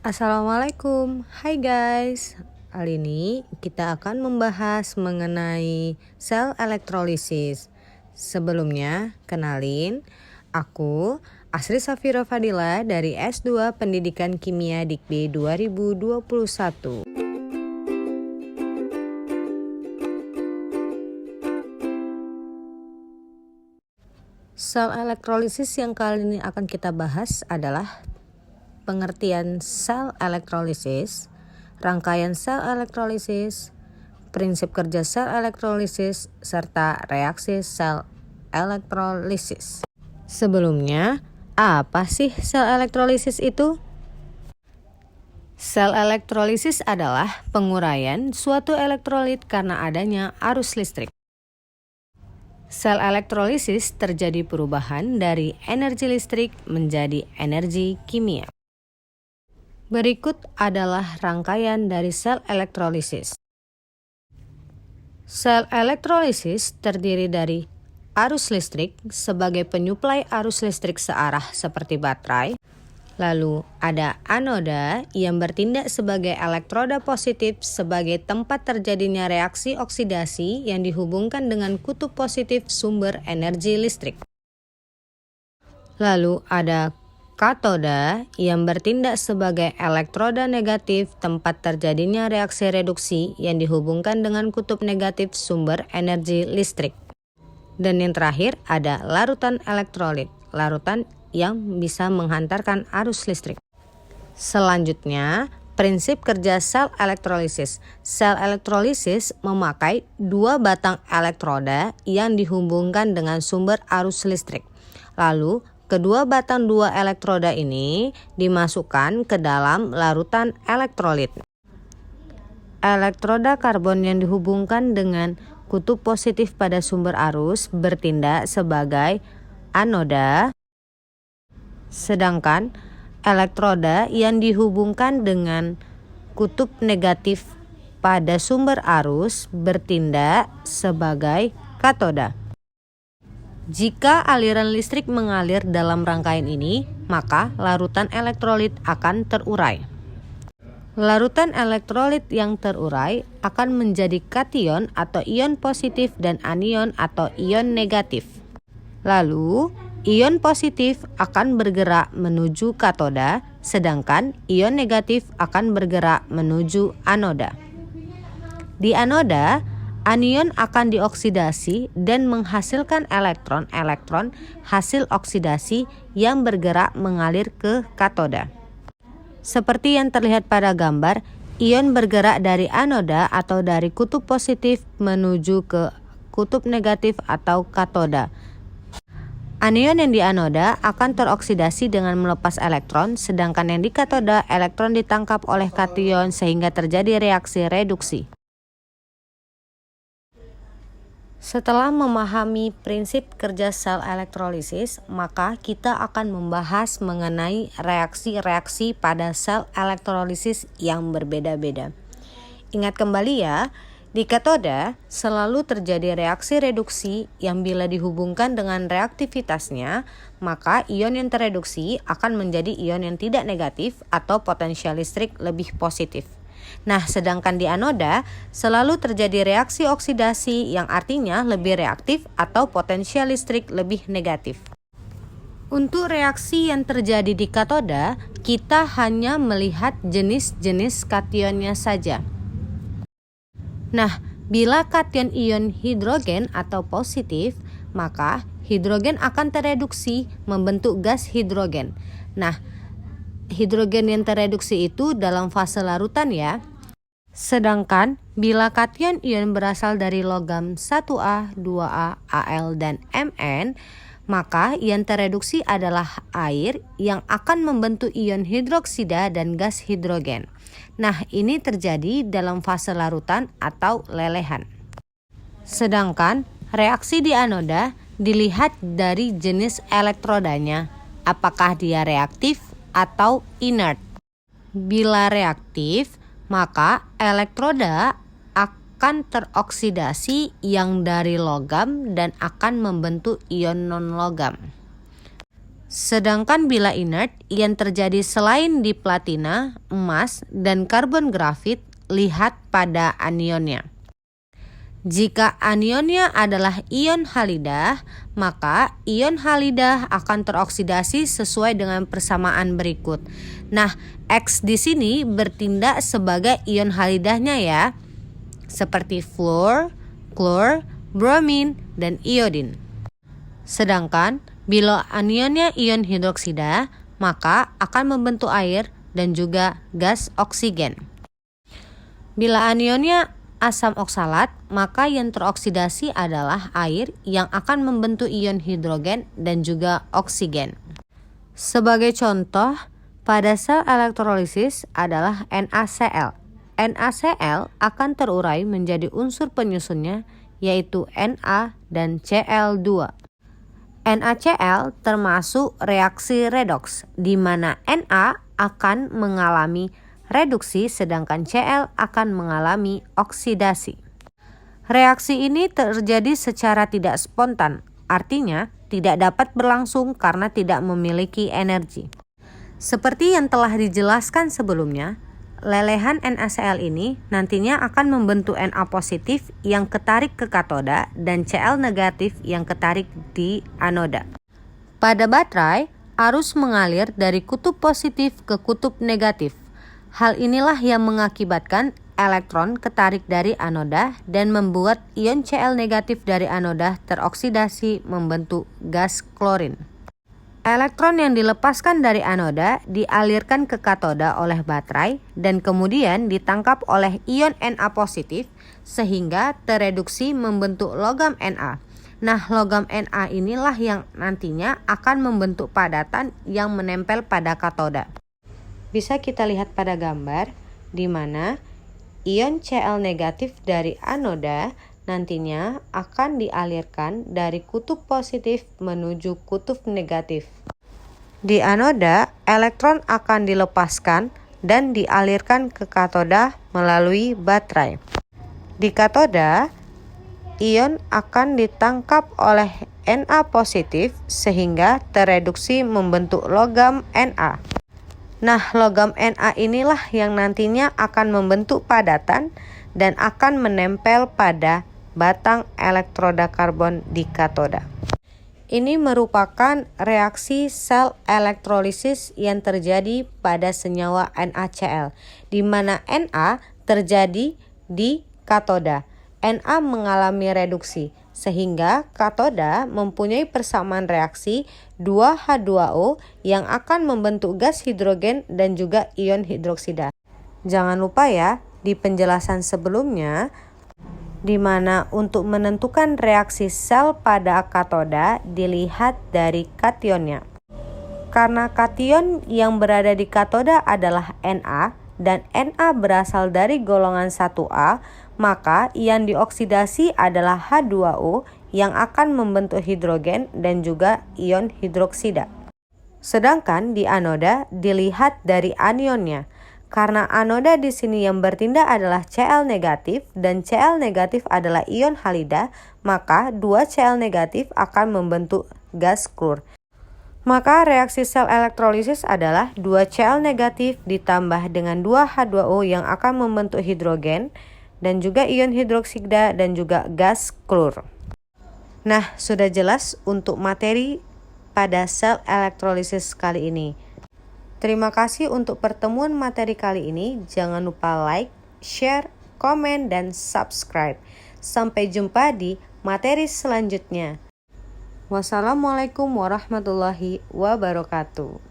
Assalamualaikum, hai guys. Kali ini kita akan membahas mengenai sel elektrolisis. Sebelumnya, kenalin, aku Asri Safira Fadila dari S2 Pendidikan Kimia Dikbi 2021. Sel elektrolisis yang kali ini akan kita bahas adalah pengertian sel elektrolisis, rangkaian sel elektrolisis, prinsip kerja sel elektrolisis, serta reaksi sel elektrolisis. Sebelumnya, apa sih sel elektrolisis itu? Sel elektrolisis adalah penguraian suatu elektrolit karena adanya arus listrik. Sel elektrolisis terjadi perubahan dari energi listrik menjadi energi kimia. Berikut adalah rangkaian dari sel elektrolisis. Sel elektrolisis terdiri dari arus listrik sebagai penyuplai arus listrik searah seperti baterai. Lalu ada anoda yang bertindak sebagai elektroda positif sebagai tempat terjadinya reaksi oksidasi yang dihubungkan dengan kutub positif sumber energi listrik. Lalu ada katoda yang bertindak sebagai elektroda negatif tempat terjadinya reaksi reduksi yang dihubungkan dengan kutub negatif sumber energi listrik. Dan yang terakhir ada larutan elektrolit, larutan yang bisa menghantarkan arus listrik. Selanjutnya, prinsip kerja sel elektrolisis. Sel elektrolisis memakai dua batang elektroda yang dihubungkan dengan sumber arus listrik. Lalu, kedua batang dua elektroda ini dimasukkan ke dalam larutan elektrolit. Elektroda karbon yang dihubungkan dengan kutub positif pada sumber arus bertindak sebagai anoda, sedangkan elektroda yang dihubungkan dengan kutub negatif pada sumber arus bertindak sebagai katoda. Jika aliran listrik mengalir dalam rangkaian ini, maka larutan elektrolit akan terurai. Larutan elektrolit yang terurai akan menjadi kation atau ion positif dan anion atau ion negatif. Lalu, ion positif akan bergerak menuju katoda, sedangkan ion negatif akan bergerak menuju anoda. Di anoda, anion akan dioksidasi dan menghasilkan elektron-elektron hasil oksidasi yang bergerak mengalir ke katoda. Seperti yang terlihat pada gambar, ion bergerak dari anoda atau dari kutub positif menuju ke kutub negatif atau katoda. Anion yang di anoda akan teroksidasi dengan melepas elektron, sedangkan yang di katoda elektron ditangkap oleh kation sehingga terjadi reaksi reduksi. Setelah memahami prinsip kerja sel elektrolisis, maka kita akan membahas mengenai reaksi-reaksi pada sel elektrolisis yang berbeda-beda. Ingat kembali ya, di katoda selalu terjadi reaksi reduksi yang bila dihubungkan dengan reaktivitasnya, maka ion yang tereduksi akan menjadi ion yang tidak negatif atau potensial listrik lebih positif. Nah, sedangkan di anoda selalu terjadi reaksi oksidasi yang artinya lebih reaktif atau potensial listrik lebih negatif. Untuk reaksi yang terjadi di katoda, kita hanya melihat jenis-jenis kationnya saja. Nah, bila kation ion hidrogen atau positif, maka hidrogen akan tereduksi membentuk gas hidrogen. Nah, hidrogen yang tereduksi itu dalam fase larutan ya. Sedangkan bila kation ion berasal dari logam 1A, 2A, Al, dan Mn, maka yang tereduksi adalah air yang akan membentuk ion hidroksida dan gas hidrogen. Nah, ini terjadi dalam fase larutan atau lelehan. Sedangkan reaksi di anoda dilihat dari jenis elektrodanya, apakah dia reaktif atau inert. Bila reaktif, maka elektroda akan teroksidasi yang dari logam dan akan membentuk ion non-logam. Sedangkan bila inert, yang terjadi selain di platina, emas, dan karbon grafit, lihat pada anionnya. Jika anionnya adalah ion halidah, maka ion halidah akan teroksidasi sesuai dengan persamaan berikut. Nah, X di sini bertindak sebagai ion halidahnya ya, seperti fluor, klor, bromin, dan iodin. Sedangkan bila anionnya ion hidroksida, maka akan membentuk air dan juga gas oksigen. Bila anionnya asam oksalat, maka yang teroksidasi adalah air yang akan membentuk ion hidrogen dan juga oksigen. Sebagai contoh, pada sel elektrolisis adalah NaCl. NaCl akan terurai menjadi unsur penyusunnya, yaitu Na dan Cl2. NaCl termasuk reaksi redoks, di mana Na akan mengalami reduksi sedangkan Cl akan mengalami oksidasi. Reaksi ini terjadi secara tidak spontan, artinya tidak dapat berlangsung karena tidak memiliki energi. Seperti yang telah dijelaskan sebelumnya, lelehan NaCl ini nantinya akan membentuk Na positif yang ketarik ke katoda dan Cl negatif yang ketarik di anoda. Pada baterai, arus mengalir dari kutub positif ke kutub negatif. Hal inilah yang mengakibatkan elektron ketarik dari anoda dan membuat ion Cl negatif dari anoda teroksidasi membentuk gas klorin. Elektron yang dilepaskan dari anoda dialirkan ke katoda oleh baterai dan kemudian ditangkap oleh ion Na positif sehingga tereduksi membentuk logam Na. Nah, logam Na inilah yang nantinya akan membentuk padatan yang menempel pada katoda. Bisa kita lihat pada gambar di mana ion Cl negatif dari anoda nantinya akan dialirkan dari kutub positif menuju kutub negatif. Di anoda, elektron akan dilepaskan dan dialirkan ke katoda melalui baterai. Di katoda, ion akan ditangkap oleh Na positif sehingga tereduksi membentuk logam Na. Nah, logam Na inilah yang nantinya akan membentuk padatan dan akan menempel pada batang elektroda karbon di katoda. Ini merupakan reaksi sel elektrolisis yang terjadi pada senyawa NaCl, di mana Na terjadi di katoda. Na mengalami reduksi, sehingga katoda mempunyai persamaan reaksi 2H2O yang akan membentuk gas hidrogen dan juga ion hidroksida. Jangan lupa ya, di penjelasan sebelumnya, di mana untuk menentukan reaksi sel pada katoda dilihat dari kationnya. Karena kation yang berada di katoda adalah Na dan Na berasal dari golongan 1A, maka yang dioksidasi adalah H2O yang akan membentuk hidrogen dan juga ion hidroksida. Sedangkan di anoda dilihat dari anionnya. Karena anoda di sini yang bertindak adalah Cl negatif dan Cl negatif adalah ion halida, maka 2 Cl negatif akan membentuk gas klor. Maka reaksi sel elektrolisis adalah 2 Cl negatif ditambah dengan 2 H2O yang akan membentuk hidrogen dan juga ion hidroksida dan juga gas klor. Nah, sudah jelas untuk materi pada sel elektrolisis kali ini. Terima kasih untuk pertemuan materi kali ini. Jangan lupa like, share, komen, dan subscribe. Sampai jumpa di materi selanjutnya. Wassalamualaikum warahmatullahi wabarakatuh.